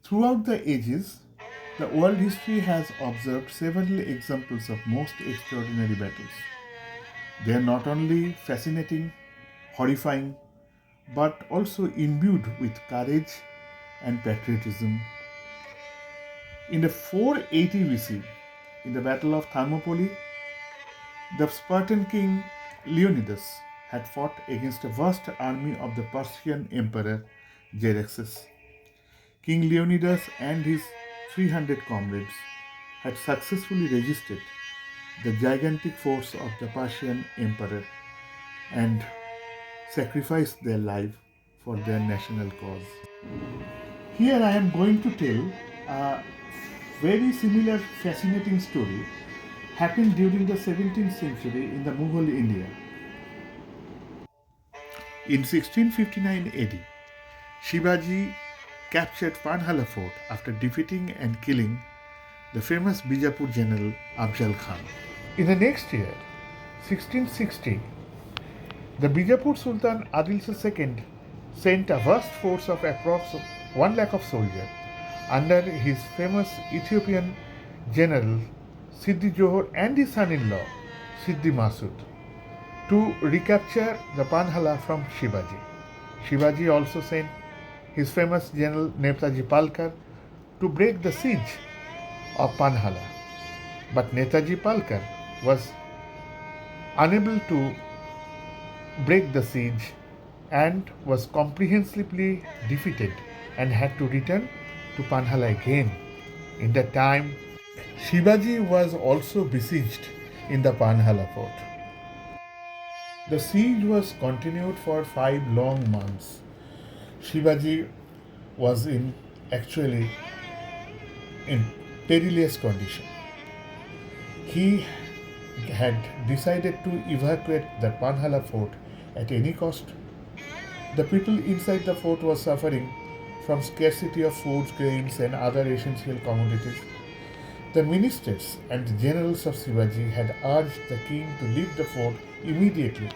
Throughout the ages, the world history has observed several examples of most extraordinary battles. They are not only fascinating, horrifying, but also imbued with courage and patriotism. In the 480 BC, in the Battle of Thermopylae, the Spartan king Leonidas had fought against a vast army of the Persian emperor Xerxes. King Leonidas and his 300 comrades had successfully resisted the gigantic force of the Persian emperor and sacrificed their life for their national cause. Here I am going to tell a very similar fascinating story happened during the 17th century in the Mughal India. In 1659 AD, Shivaji captured Panhala fort after defeating and killing the famous Bijapur general Afzal Khan. In the next year, 1660, the Bijapur Sultan Adil II sent a vast force of approximately 1 lakh of soldiers under his famous Ethiopian general Siddi Johor and his son-in-law Siddi Masud to recapture the Panhala from Shivaji. Shivaji also sent his famous general Netaji Palkar to break the siege of Panhala. But Netaji Palkar was unable to break the siege and was comprehensively defeated and had to return to Panhala again. In that time, Shivaji was also besieged in the Panhala fort. The siege was continued for 5 long months. Shivaji was actually in perilous condition. He had decided to evacuate the Panhala fort at any cost. The people inside the fort were suffering from scarcity of foods, grains, and other essential commodities. The ministers and generals of Shivaji had urged the king to leave the fort immediately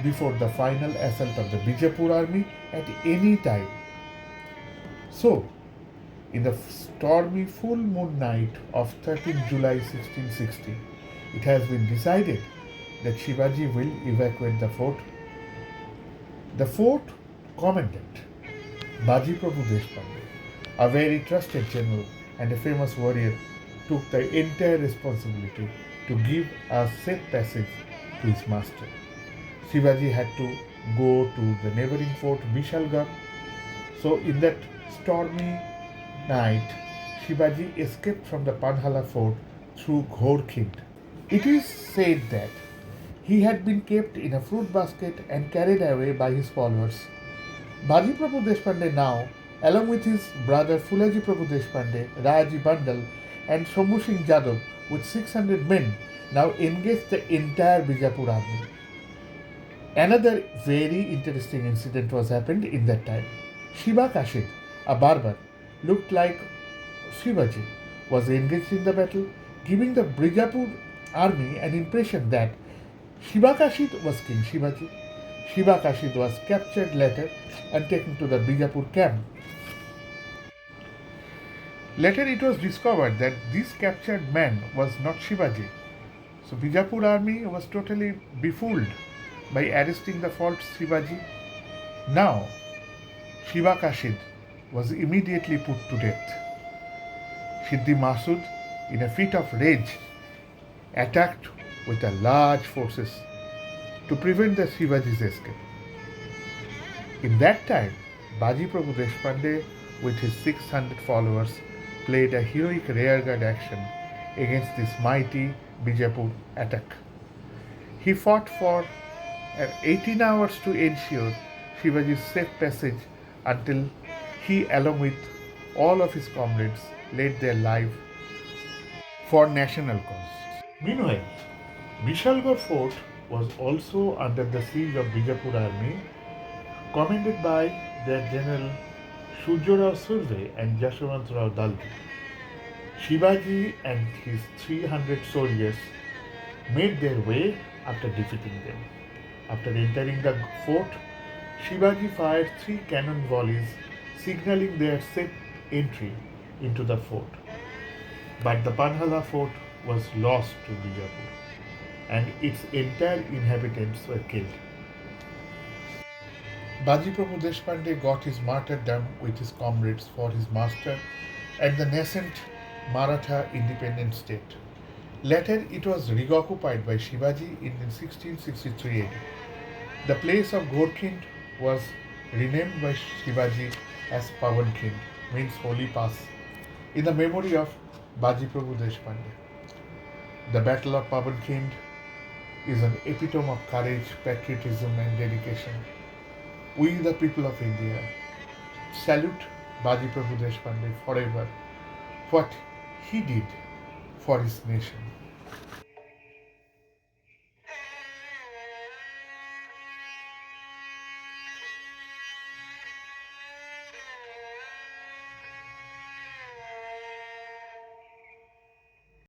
before the final assault of the Bijapur army at any time. So, in the stormy full moon night of 13 July 1660, it has been decided that Shivaji will evacuate the fort. The fort commandant, Baji Prabhu Deshpande, a very trusted general and a famous warrior, took the entire responsibility to give a safe passage to his master. Shivaji had to go to the neighboring fort Vishalgad. So in that stormy night, Shivaji escaped from the Panhala fort through Ghor Khind. It is said that he had been kept in a fruit basket and carried away by his followers. Baji Prabhu Deshpande now, along with his brother Fulaji Prabhu Deshpande, Raji Bandal, and Shambhu Singh Jadhav with 600 men, now engaged the entire Bijapur army. Another very interesting incident was happened in that time. Shiva Kashid, a barber, looked like Shivaji, was engaged in the battle, giving the Bijapur army an impression that Shiva Kashid was King Shivaji. Shiva Kashid was captured later and taken to the Bijapur camp. Later it was discovered that this captured man was not Shivaji. So Bijapur army was totally befooled by arresting the false Shivaji. Now Shiva Kashid was immediately put to death. Siddi Masud, in a fit of rage, attacked with a large forces to prevent the Shivaji's escape. In that time, Baji Prabhu Deshpande with his 600 followers played a heroic rearguard action against this mighty Bijapur attack. He fought for 18 hours to ensure Shivaji's safe passage until he, along with all of his comrades, laid their life for national cause. Meanwhile, Vishalgad fort was also under the siege of Bijapur army, commanded by their general Surjarao Surve and Jaswantrao Dalgi. Shivaji and his 300 soldiers made their way after defeating them. After entering the fort, Shivaji fired 3 cannon volleys, signaling their safe entry into the fort. But the Panhala fort was lost to Bijapur, and its entire inhabitants were killed. Baji Prabhu Deshpande got his martyrdom with his comrades for his master and the nascent Maratha independent state. Later, it was reoccupied by Shivaji in 1663 AD. The place of Gorkhind was renamed by Shivaji as Pavan Khind, means holy pass, in the memory of Baji Prabhu Deshpande. The Battle of Pavan Khind is an epitome of courage, patriotism, and dedication. We, the people of India, salute Baji Prabhu Deshpande forever what he did for his nation.